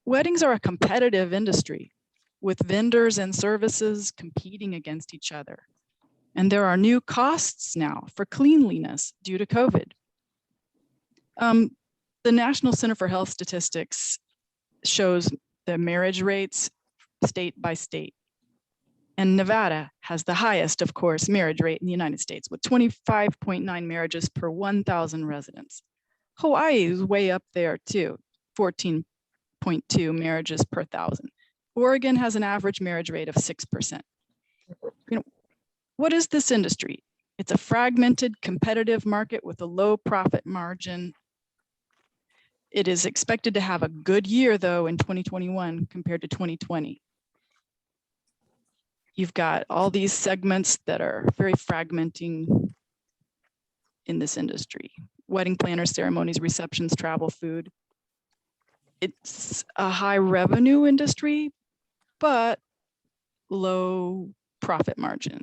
weddings are a competitive industry with vendors and services competing against each other. And there are new costs now for cleanliness due to COVID. The National Center for Health Statistics shows the marriage rates state by state. And Nevada has the highest, of course, marriage rate in the United States with 25.9 marriages per 1,000 residents. Hawaii is way up there too, 14.2 marriages per 1,000. Oregon has an average marriage rate of 6%. What is this industry? It's a fragmented, competitive market with a low profit margin. It is expected to have a good year, though, in 2021 compared to 2020. You've got all these segments that are very fragmenting in this industry. Wedding planners, ceremonies, receptions, travel, food. It's a high revenue industry, but low profit margin.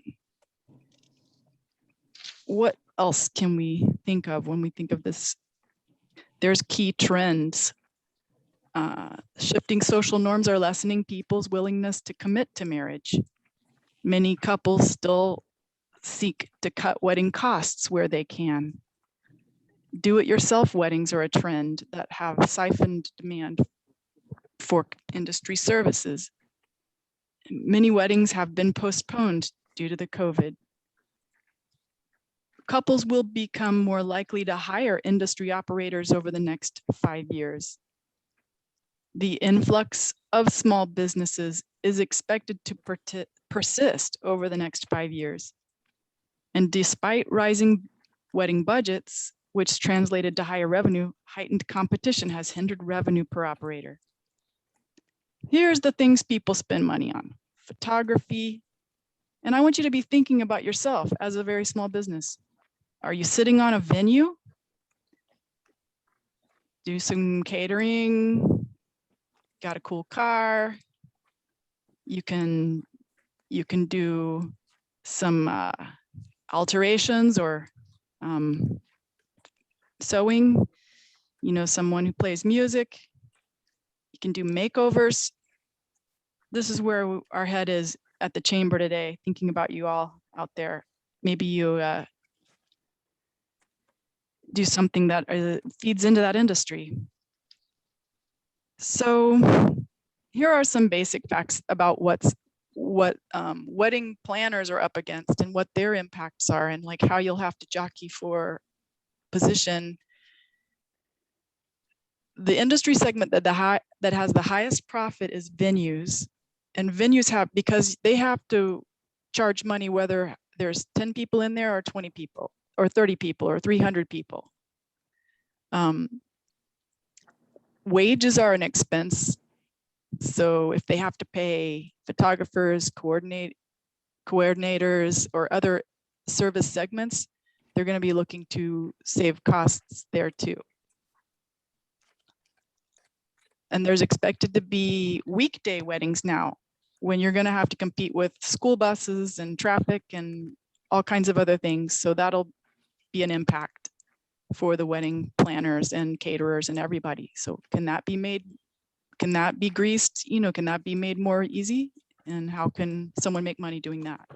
What else can we think of when we think of this? There's key trends. Shifting social norms are lessening people's willingness to commit to marriage. Many couples still seek to cut wedding costs where they can. Do-it-yourself weddings are a trend that have siphoned demand for industry services. Many weddings have been postponed due to the COVID. Couples will become more likely to hire industry operators over the next 5 years. The influx of small businesses is expected to persist over the next 5 years. And despite rising wedding budgets, which translated to higher revenue, heightened competition has hindered revenue per operator. Here's the things people spend money on: photography. And I want you to be thinking about yourself as a very small business. Are you sitting on a venue? Do some catering, got a cool car. You can do some alterations or sewing, someone who plays music. You can do makeovers. This is where our head is at the chamber today, thinking about you all out there. Maybe you do something that feeds into that industry. So here are some basic facts about what wedding planners are up against and what their impacts are, and like how you'll have to jockey for position. The industry segment that has the highest profit is venues, and venues because they have to charge money whether there's 10 people in there or 20 people or 30 people or 300 people. Wages are an expense. So if they have to pay photographers, coordinators, or other service segments, they're going to be looking to save costs there too. And there's expected to be weekday weddings now, when you're going to have to compete with school buses and traffic and all kinds of other things. So that'll be an impact for the wedding planners and caterers and everybody. So can that be greased? Can that be made more easy? And how can someone make money doing that?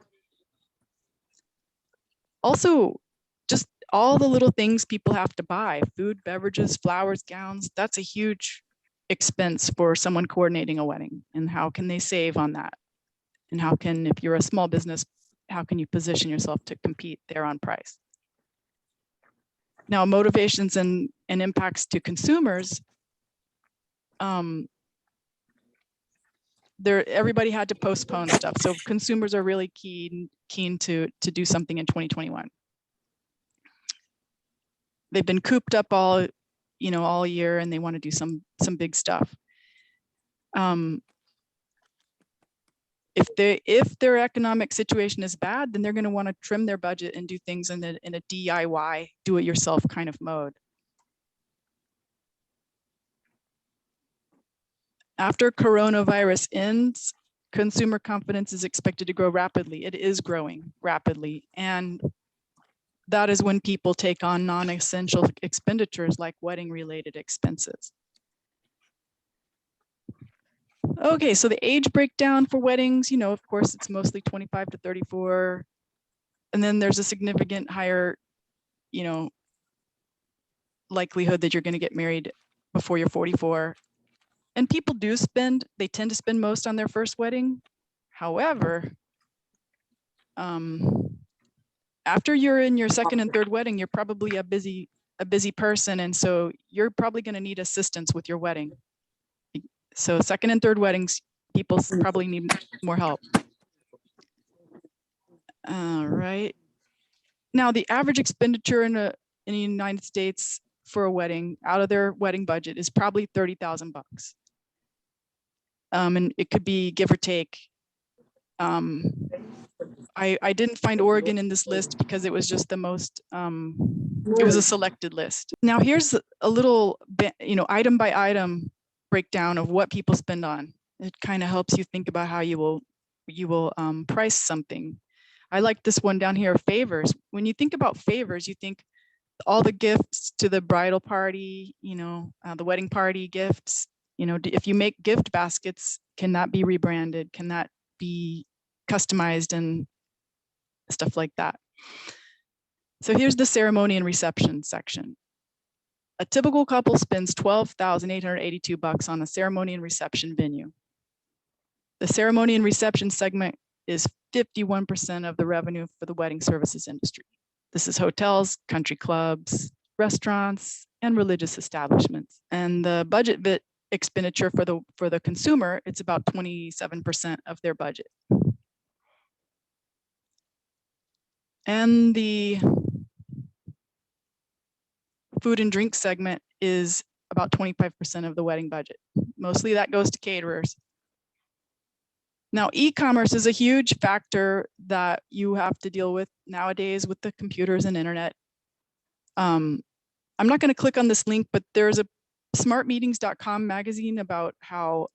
Also, just all the little things people have to buy: food, beverages, flowers, gowns. That's a huge expense for someone coordinating a wedding. And how can they save on that? And if you're a small business, how can you position yourself to compete there on price? Now, motivations and impacts to consumers. Everybody had to postpone stuff. So consumers are really keen to do something in 2021. They've been cooped up all year, and they want to do some big stuff. If their economic situation is bad, then they're going to want to trim their budget and do things in a DIY, do-it-yourself kind of mode. After coronavirus ends, consumer confidence is expected to grow rapidly. It is growing rapidly. And that is when people take on non-essential expenditures like wedding-related expenses. Okay, so the age breakdown for weddings, of course, it's mostly 25 to 34. And then there's a significant higher, likelihood that you're going to get married before you're 44. And people they tend to spend most on their first wedding. However, after you're in your second and third wedding, you're probably a busy person. And so you're probably going to need assistance with your wedding. So second and third weddings, people probably need more help. All right. Now, the average expenditure in the United States for a wedding out of their wedding budget is probably $30,000 bucks. And it could be give or take. I didn't find Oregon in this list because it was just the most, it was a selected list. Now here's a little, item by item breakdown of what people spend on. It kind of helps you think about how you will price something. I like this one down here, favors. When you think about favors, you think all the gifts to the bridal party, the wedding party gifts, if you make gift baskets, can that be rebranded? Can that be customized and stuff like that? So here's the ceremony and reception section. A typical couple spends $12,882 bucks on a ceremony and reception venue. The ceremony and reception segment is 51% of the revenue for the wedding services industry. This is hotels, country clubs, restaurants, and religious establishments. And the budget expenditure for the consumer, it's about 27% of their budget. And the food and drink segment is about 25% of the wedding budget. Mostly that goes to caterers. Now, e-commerce is a huge factor that you have to deal with nowadays with the computers and internet. I'm not going to click on this link, but there's a smartmeetings.com magazine about how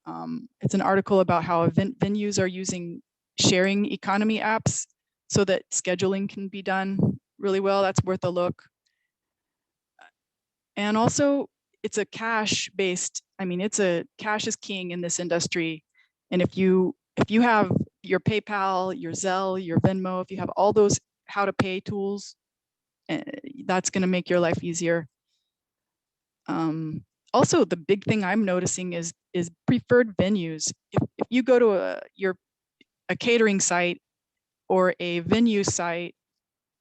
it's an article about how venues are using sharing economy apps so that scheduling can be done really well. That's worth a look. And also, it's a cash-based, cash is king in this industry. And if you have your PayPal, your Zelle, your Venmo, if you have all those how to pay tools, that's going to make your life easier. Also, the big thing I'm noticing is preferred venues. If you go to a catering site or a venue site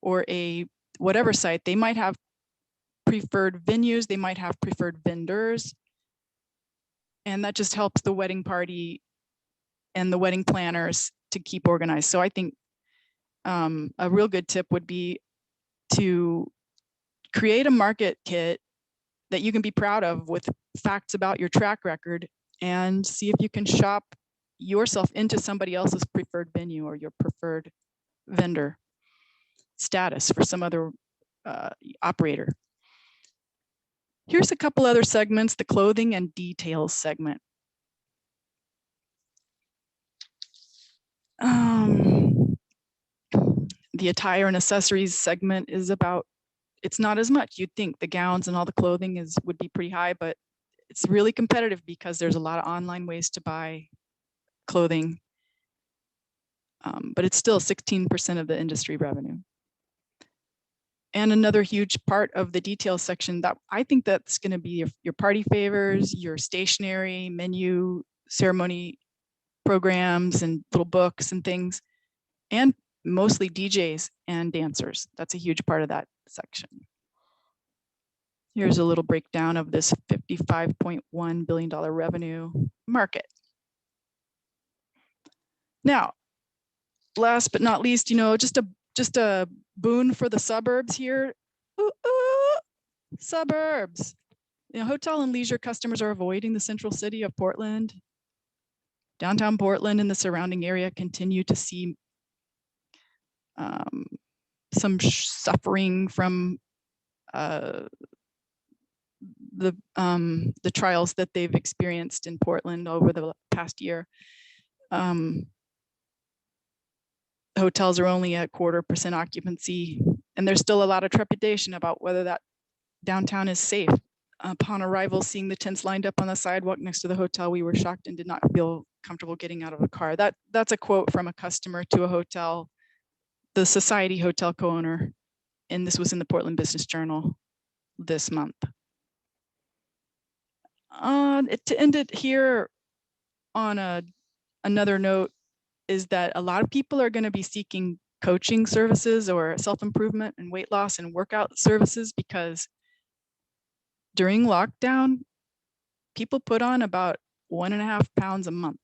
or a whatever site, they might have preferred venues, they might have preferred vendors. And that just helps the wedding party and the wedding planners to keep organized. So I think a real good tip would be to create a market kit that you can be proud of with facts about your track record and see if you can shop yourself into somebody else's preferred venue or your preferred vendor status for some other operator. Here's a couple other segments, the clothing and details segment. The attire and accessories segment is about, it's not as much. You'd think the gowns and all the clothing would be pretty high, but it's really competitive because there's a lot of online ways to buy clothing. But it's still 16% of the industry revenue. And another huge part of the details section that I think that's going to be your party favors, your stationery, menu, ceremony programs, and little books and things, and mostly DJs and dancers. That's a huge part of that section. Here's a little breakdown of this $55.1 billion revenue market. Now, last but not least, just a boon for the suburbs here. Suburbs. Hotel and leisure customers are avoiding the central city of Portland. Downtown Portland and the surrounding area continue to see some suffering from the trials that they've experienced in Portland over the past year. Hotels are only at 0.25% occupancy, and there's still a lot of trepidation about whether that downtown is safe. Upon arrival, seeing the tents lined up on the sidewalk next to the hotel, we were shocked and did not feel comfortable getting out of a car. That's a quote from a customer to a hotel, the Society Hotel co-owner, and this was in the Portland Business Journal this month. To end it here on another note is that a lot of people are going to be seeking coaching services or self-improvement and weight loss and workout services, because during lockdown, people put on about 1.5 pounds a month.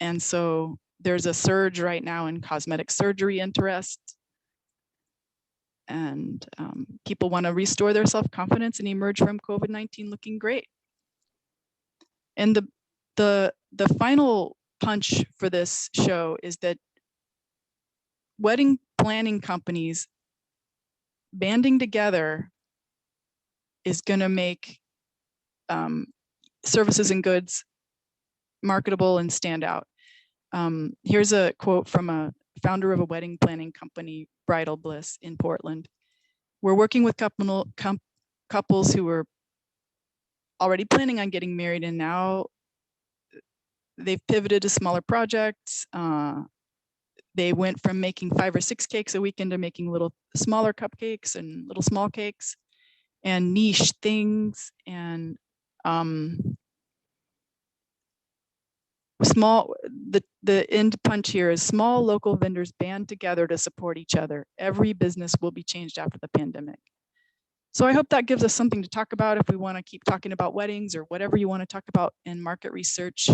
And so there's a surge right now in cosmetic surgery interest. And people want to restore their self-confidence and emerge from COVID-19 looking great. And the final punch for this show is that wedding planning companies banding together is going to make services and goods marketable and stand out. Here's a quote from a founder of a wedding planning company, Bridal Bliss in Portland. We're working with couples who were already planning on getting married, and now they've pivoted to smaller projects. They went from making 5 or 6 cakes a weekend to making little smaller cupcakes and little small cakes and niche things, and the end punch here is small local vendors band together to support each other. Every business will be changed after the pandemic. So I hope that gives us something to talk about if we want to keep talking about weddings or whatever you want to talk about in market research.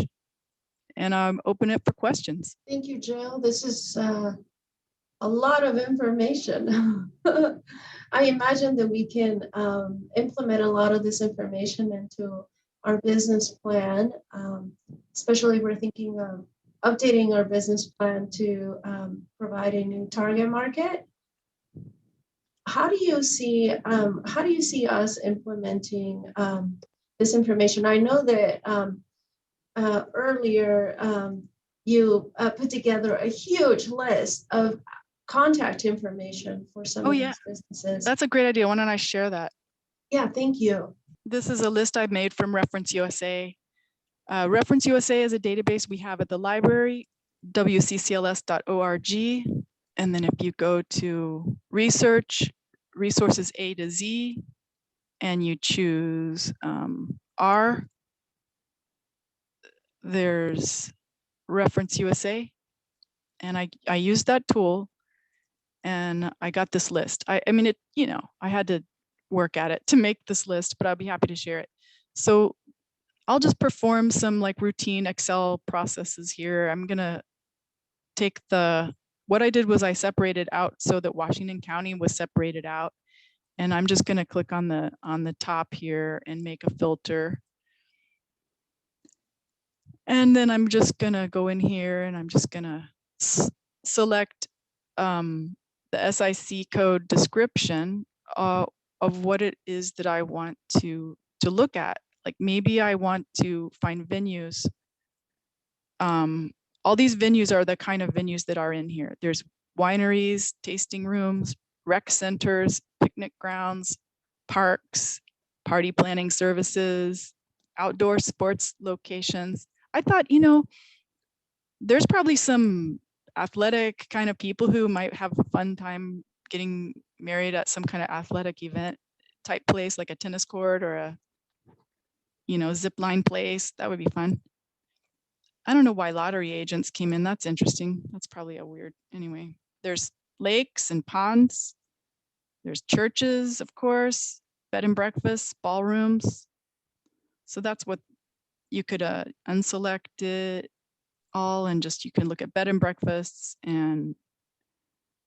And I'm open it for questions. Thank you, Jill. This is a lot of information. I imagine that we can implement a lot of this information into our business plan, especially if we're thinking of updating our business plan to provide a new target market. How do you see us implementing this information? I know that earlier you put together a huge list of contact information for some of these businesses. That's a great idea. Why don't I share that? Yeah, thank you. This is a list I've made from Reference USA. Reference USA is a database we have at the library, wccls.org. And then if you go to research, resources A to Z, and you choose R, there's Reference USA. And I used that tool and I got this list. I mean, I had to work at it to make this list, but I'll be happy to share it. So I'll just perform some like routine Excel processes here. I'm gonna take what I did was I separated out so that Washington County was separated out. And I'm just gonna click on the top here and make a filter. And then I'm just gonna go in here and I'm just gonna select the SIC code description of what it is that I want to look at. Like maybe I want to find venues. All these venues are the kind of venues that are in here. There's wineries, tasting rooms, rec centers, picnic grounds, parks, party planning services, outdoor sports locations. I thought, there's probably some athletic kind of people who might have a fun time getting married at some kind of athletic event type place, like a tennis court or a zip line place. That would be fun. I don't know why lottery agents came in. That's interesting. That's probably a weird, anyway. There's lakes and ponds. There's churches, of course, bed and breakfasts, ballrooms. So that's what you could unselect it all, and just you can look at bed and breakfasts and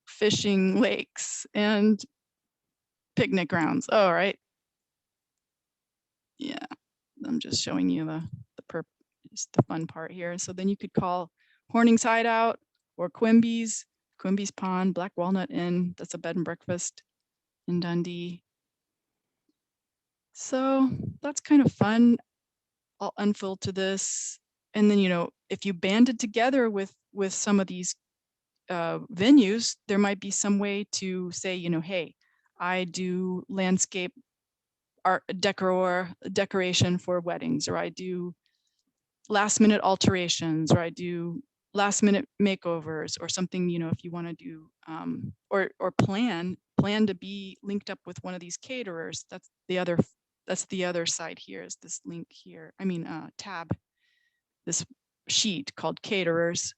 fishing lakes and picnic grounds. Oh, right. Yeah, I'm just showing you just the fun part here. So then you could call Horning's Hideout or Quimby's Pond, Black Walnut Inn. That's a bed and breakfast in Dundee. So that's kind of fun. I'll unfilter this. And then, if you banded together with some of these venues, there might be some way to say, hey, I do landscape art decoration for weddings, or I do last minute alterations, or I do last minute makeovers or something, you know, if you want to do or plan to be linked up with one of these caterers. That's the other side here, is this link here. I mean tab, this sheet called caterers.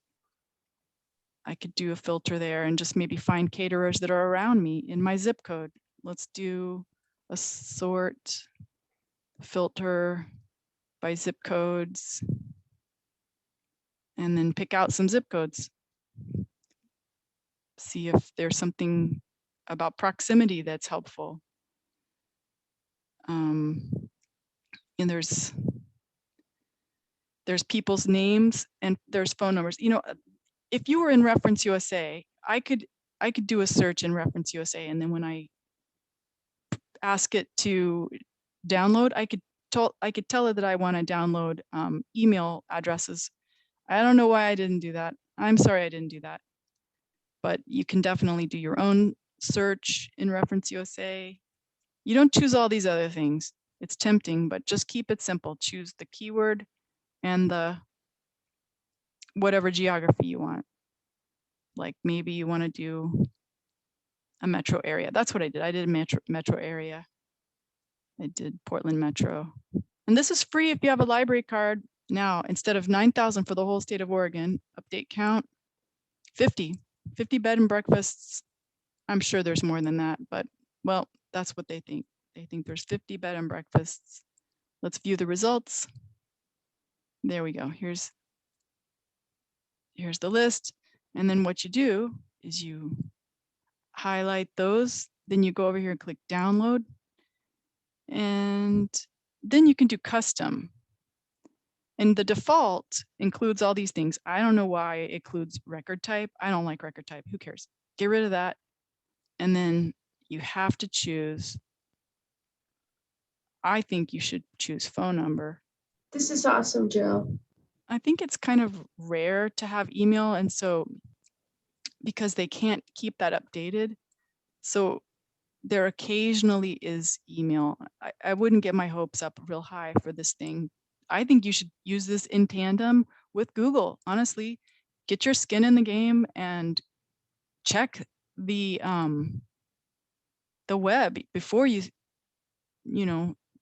I could do a filter there and just maybe find caterers that are around me in my zip code. Let's do a sort filter by zip codes, and then pick out some zip codes. See if there's something about proximity that's helpful. And there's people's names and there's phone numbers. You know, if you were in Reference USA, I could do a search in Reference USA, and then when I ask it to download, I could tell it that I want to download email addresses. I don't know why I didn't do that. I'm sorry I didn't do that. But you can definitely do your own search in Reference USA. You don't choose all these other things. It's tempting, but just keep it simple. Choose the keyword and the whatever geography you want. Like maybe you want to do a metro area. That's what I did. I did a metro area. I did Portland Metro. And this is free if you have a library card. Now, instead of 9,000 for the whole state of Oregon, update count 50 bed and breakfasts. I'm sure there's more than that, but well, that's what they think. They think there's 50 bed and breakfasts. Let's view the results. There we go. Here's the list. And then what you do is you highlight those, then you go over here and click download. And then you can do custom. And the default includes all these things. I don't know why it includes record type. I don't like record type. Who cares? Get rid of that. And then you have to choose. I think you should choose phone number. This is awesome, Jill. I think it's kind of rare to have email. And so because they can't keep that updated. So there occasionally is email. I wouldn't get my hopes up real high for this thing. I think you should use this in tandem with Google. Honestly, get your skin in the game and check the web before you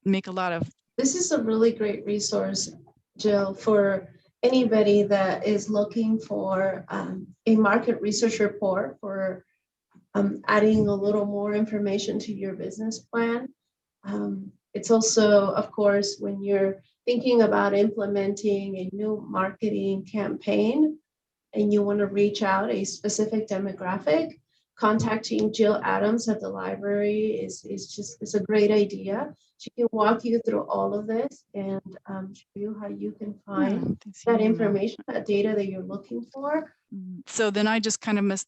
make a lot of. This is a really great resource, Jill, for anybody that is looking for a market research report for adding a little more information to your business plan. It's also, of course, when you're thinking about implementing a new marketing campaign and you want to reach out a specific demographic, contacting Jill Adams at the library is a great idea. She can walk you through all of this and show you how you can find that information, that data that you're looking for. So then I just kind of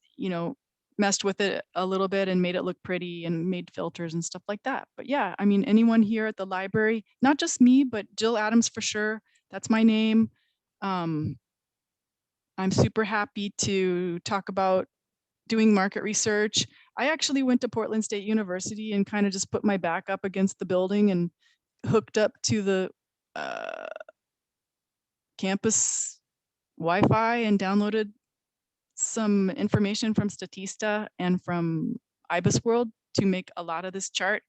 messed with it a little bit and made it look pretty and made filters and stuff like that. But yeah, I mean, anyone here at the library, not just me, but Jill Adams for sure. That's my name. I'm super happy to talk about doing market research. I actually went to Portland State University and kind of just put my back up against the building and hooked up to the campus Wi-Fi and downloaded some information from Statista and from IBIS World to make a lot of this chart.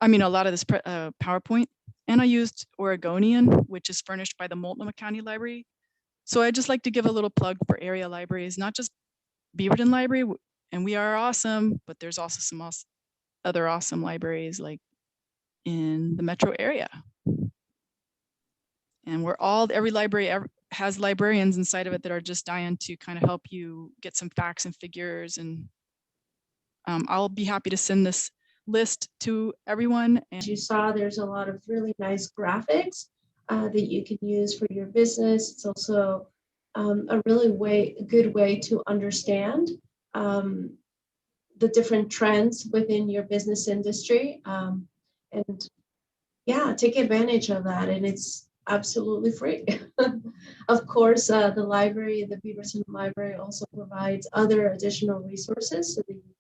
I mean, a lot of this PowerPoint. And I used Oregonian, which is furnished by the Multnomah County Library. So I just like to give a little plug for area libraries, not just Beaverton Library, and we are awesome, but there's also some other awesome libraries like in the metro area. And every library has librarians inside of it that are just dying to kind of help you get some facts and figures. And I'll be happy to send this list to everyone. And as you saw, there's a lot of really nice graphics that you can use for your business. It's also a really good way to understand the different trends within your business industry. And yeah, take advantage of that. And it's absolutely free. Of course, the library, the Beaverton Library also provides other additional resources so that you can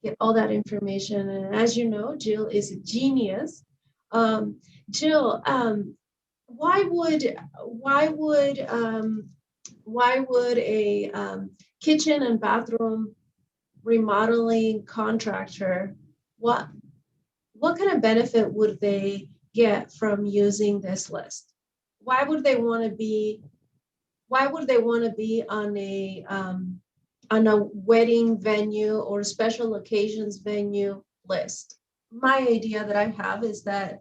get all that information. And as you know, Jill is a genius. Jill, why would a kitchen and bathroom remodeling contractor, what kind of benefit would they get from using this list? Why would they want to be on a wedding venue or special occasions venue list? My idea that I have is that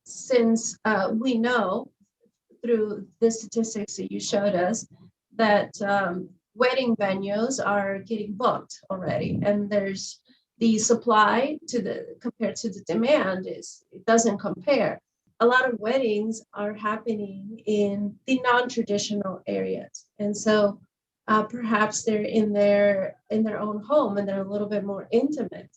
since we know through the statistics that you showed us that wedding venues are getting booked already, and there's the supply compared to the demand it doesn't compare. A lot of weddings are happening in the non-traditional areas, and so perhaps they're in their own home and they're a little bit more intimate,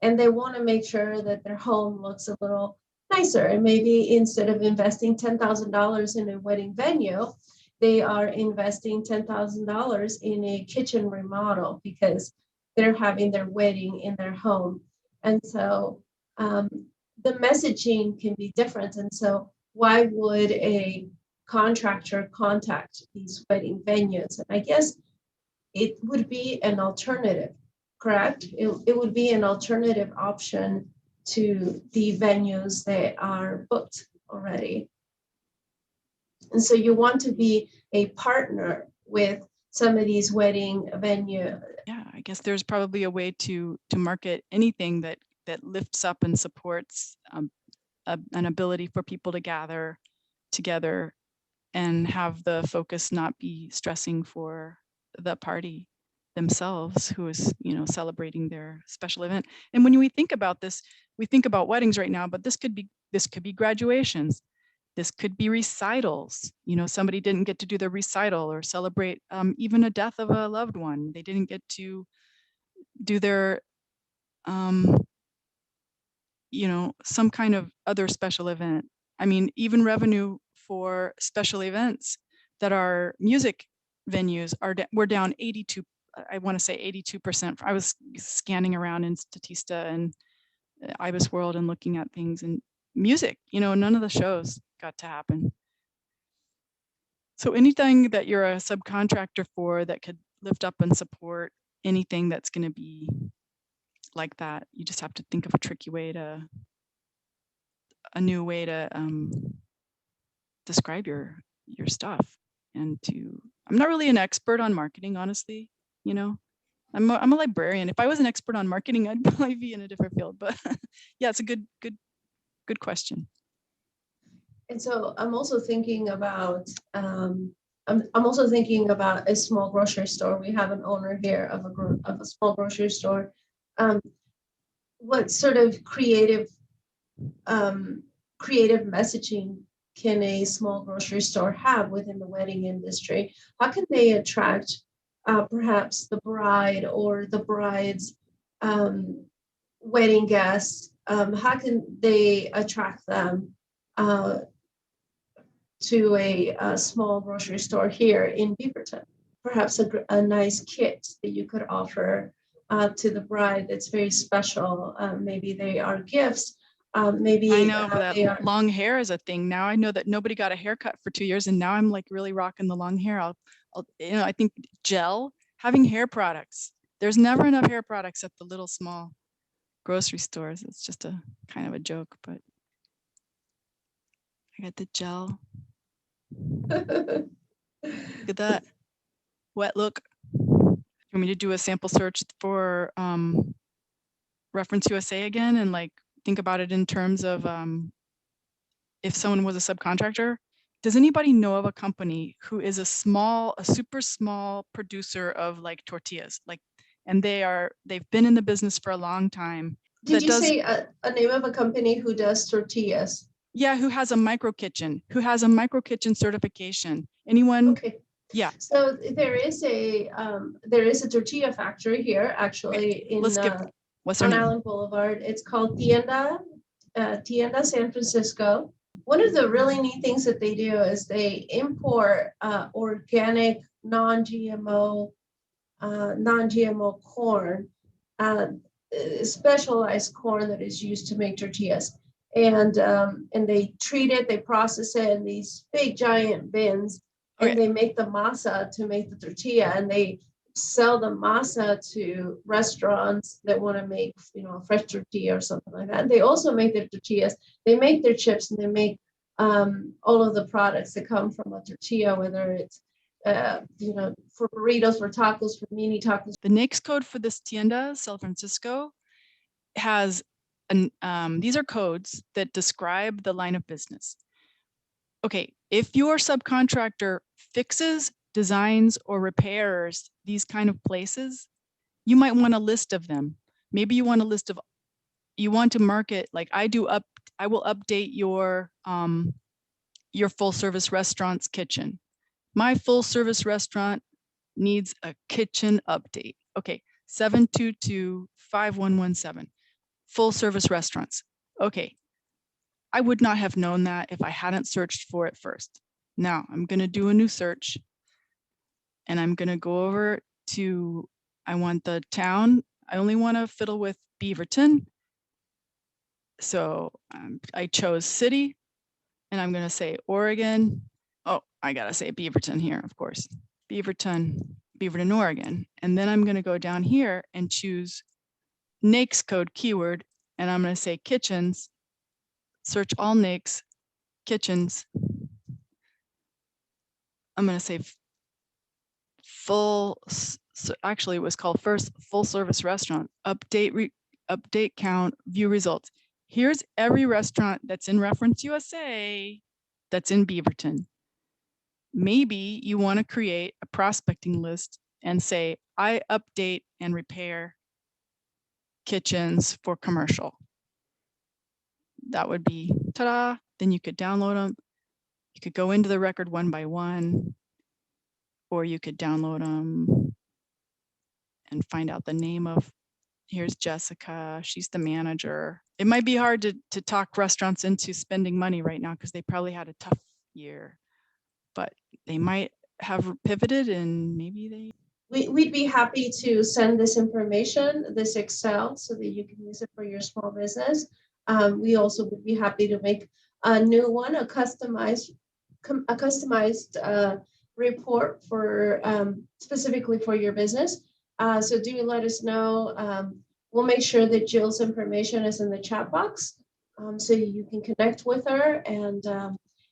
and they want to make sure that their home looks a little nicer. And maybe instead of investing $10,000 in a wedding venue, they are investing $10,000 in a kitchen remodel because they're having their wedding in their home. And so the messaging can be different. And so why would a contractor contact these wedding venues? And I guess it would be an alternative, correct? It would be an alternative option to the venues that are booked already. And so you want to be a partner with some of these wedding venue. Yeah, I guess there's probably a way to market anything that lifts up and supports an ability for people to gather together and have the focus not be stressing for the party themselves, who is, celebrating their special event. And when we think about this, we think about weddings right now, but this could be graduations. This could be recitals. Somebody didn't get to do their recital or celebrate even a death of a loved one. They didn't get to do their, some kind of other special event. I mean, even revenue for special events that are music venues we're down 82. I want to say 82%. I was scanning around in Statista and IBIS World and looking at things, and music, none of the shows got to happen. So anything that you're a subcontractor for that could lift up and support anything that's going to be like that, you just have to think of a new way to describe your stuff. And I'm not really an expert on marketing, honestly. I'm a librarian. If I was an expert on marketing, I'd probably be in a different field. But yeah, it's a good question. And so I'm also thinking about I'm also thinking about a small grocery store. We have an owner here of a small grocery store. What sort of creative messaging can a small grocery store have within the wedding industry? How can they attract perhaps the bride or the bride's wedding guests? How can they attract them to a small grocery store here in Beaverton? Perhaps a nice kit that you could offer to the bride that's very special. Maybe they are gifts. Maybe I know that long hair is a thing now. I know that nobody got a haircut for 2 years, and now I'm like really rocking the long hair. I think having hair products. There's never enough hair products at the little small grocery stores. It's just a kind of a joke, but I got the gel. Look at that wet look. You want me to do a sample search for Reference USA again and like think about it in terms of if someone was a subcontractor? Does anybody know of a company who is a super small producer of like tortillas, and they've been in the business for a long time? Did you say a name of a company who does tortillas? Yeah, who has a micro kitchen certification? Anyone? Okay. Yeah. So there is a tortilla factory here, actually, What's on their name? Allen Boulevard. It's called Tienda San Francisco. One of the really neat things that they do is they import organic, non-GMO corn, specialized corn that is used to make tortillas. and they treat it, they process it in these big giant bins, and they make the masa to make the tortilla, and they sell the masa to restaurants that want to make, a fresh tortilla or something like that. And they also make their tortillas, they make their chips, and they make all of the products that come from a tortilla, whether it's for burritos, for tacos, for mini tacos. The NAICS code for this tienda, San Francisco, has these are codes that describe the line of business. Okay, if your subcontractor fixes, designs, or repairs these kind of places, you might want a list of them. Maybe you want a list of, you want to market, like I will update your full service restaurant's kitchen. My full service restaurant needs a kitchen update. Okay, 722-5117, full service restaurants. Okay, I would not have known that if I hadn't searched for it first. Now I'm gonna do a new search, and I'm gonna go over to, I want the town. I only wanna fiddle with Beaverton. So I chose city, and I'm gonna say Oregon. Oh, I gotta say Beaverton here, of course. Beaverton, Oregon. And then I'm gonna go down here and choose NAICS code keyword, and I'm gonna say kitchens, search all NAICS, kitchens. I'm gonna say actually it was called first full service restaurant, update count, view results. Here's every restaurant that's in Reference USA that's in Beaverton. Maybe you want to create a prospecting list and say, I update and repair kitchens for commercial. That would be ta-da. Then you could download them. You could go into the record one by one, or you could download them and find out the name of, here's Jessica, she's the manager. It might be hard to talk restaurants into spending money right now because they probably had a tough year, but they might have pivoted and maybe they. We'd be happy to send this information, this Excel, so that you can use it for your small business. We also would be happy to make a new one, a customized report for specifically for your business. So do let us know. We'll make sure that Jill's information is in the chat box, so you can connect with her and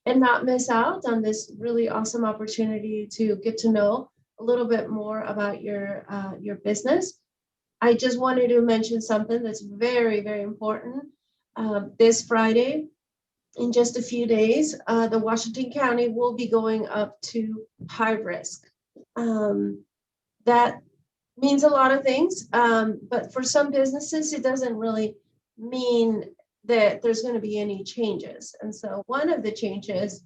not miss out on this really awesome opportunity to get to know a little bit more about your business. I just wanted to mention something that's very, very important. This Friday, in just a few days, the Washington County will be going up to high risk. That means a lot of things, but for some businesses, it doesn't really mean that there's going to be any changes. And so one of the changes,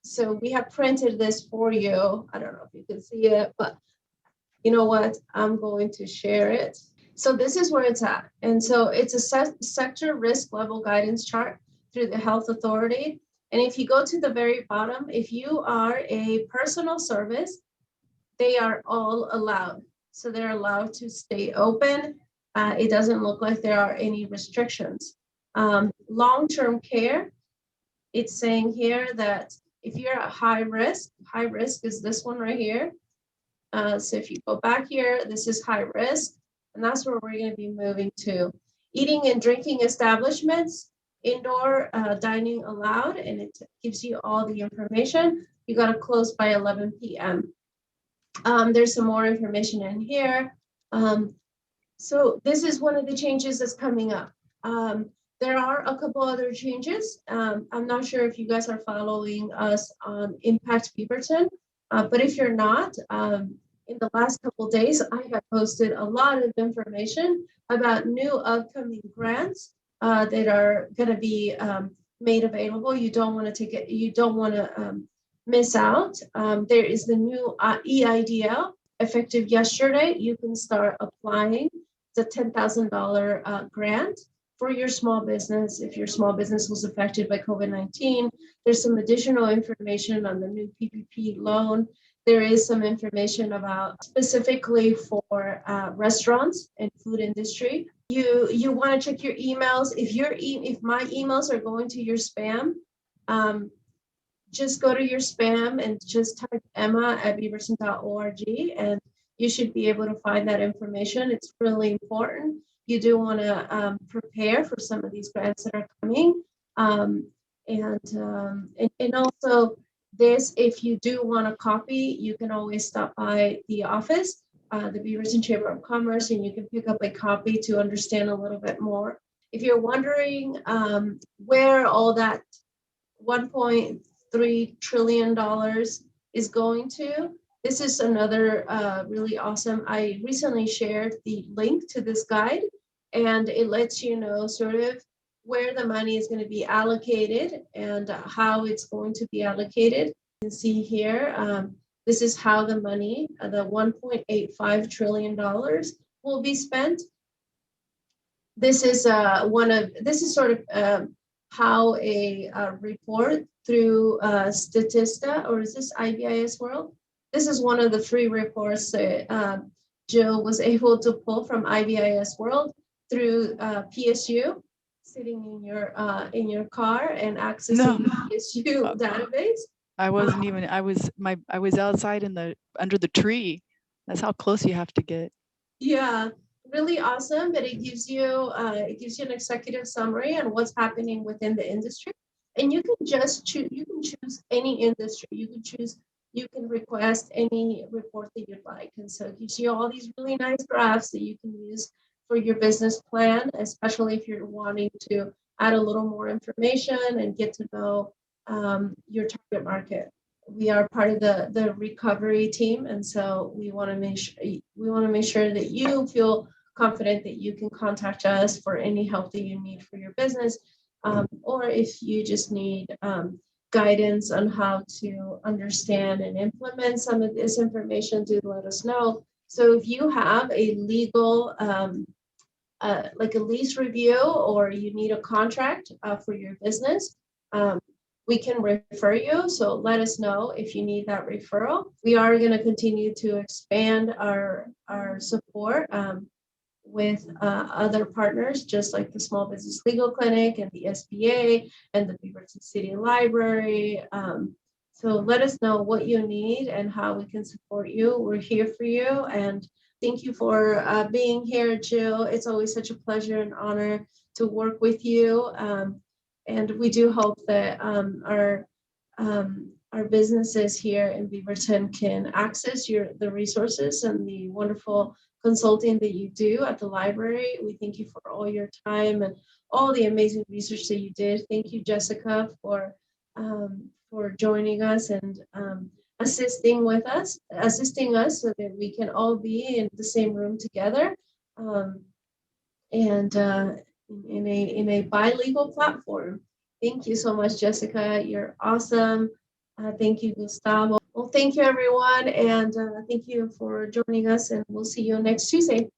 so we have printed this for you. I don't know if you can see it, but you know what? I'm going to share it. So this is where it's at. And so it's a sector risk level guidance chart through the health authority. And if you go to the very bottom, if you are a personal service, they are all allowed. So they're allowed to stay open. It doesn't look like there are any restrictions. Long-term care, it's saying here that if you're at high risk is this one right here. So if you go back here, this is high risk, and that's where we're going to be moving to. Eating and drinking establishments, indoor dining allowed, and it gives you all the information. You got to close by 11 p.m. There's some more information in here. So this is one of the changes that's coming up. There are a couple other changes. I'm not sure if you guys are following us on Impact Beaverton, but if you're not, in the last couple of days, I have posted a lot of information about new upcoming grants that are going to be made available. You don't want to take it. You don't want to miss out. There is the new EIDL effective yesterday. You can start applying the $10,000 grant for your small business. If your small business was affected by COVID-19, there's some additional information on the new PPP loan. There is some information about specifically for restaurants and food industry. You want to check your emails. If my emails are going to your spam, just go to your spam and just type emma@beaverton.org, and you should be able to find that information. It's really important. You do want to prepare for some of these grants that are coming. And also this, if you do want a copy, you can always stop by the office, the Beaverton Chamber of Commerce, and you can pick up a copy to understand a little bit more. If you're wondering where all that $1.3 trillion is going to, this is another really awesome. I recently shared the link to this guide, and it lets you know sort of where the money is going to be allocated and how it's going to be allocated. You can see here, this is how the money, the $1.85 trillion will be spent. This is sort of how a report through Statista, or is this IBIS World? This is one of the free reports that Jill was able to pull from IBIS World through PSU, sitting in your car and accessing the PSU database. I wasn't even, I was outside under the tree. That's how close you have to get. Yeah, really awesome. But it gives you an executive summary on what's happening within the industry. And you can just choose, you can choose any industry. You can request any report that you'd like. And so it gives you all these really nice graphs that you can use for your business plan, especially if you're wanting to add a little more information and get to know your target market. We are part of the recovery team, and so we want to make sure that you feel confident that you can contact us for any help that you need for your business, or if you just need guidance on how to understand and implement some of this information, do let us know. So if you have a legal like a lease review, or you need a contract for your business, we can refer you. So let us know if you need that referral. We are going to continue to expand our support with other partners, just like the Small Business Legal Clinic and the SBA and the Beaverton City Library. So let us know what you need and how we can support you. We're here for you. And thank you for being here, Jill. It's always such a pleasure and honor to work with you. And we do hope that our businesses here in Beaverton can access the resources and the wonderful consulting that you do at the library. We thank you for all your time and all the amazing research that you did. Thank you, Jessica, for joining us and assisting us so that we can all be in the same room together, and in a bilingual platform. Thank you so much, Jessica. You're awesome. Thank you, Gustavo. Well, thank you, everyone, and thank you for joining us, and we'll see you next Tuesday.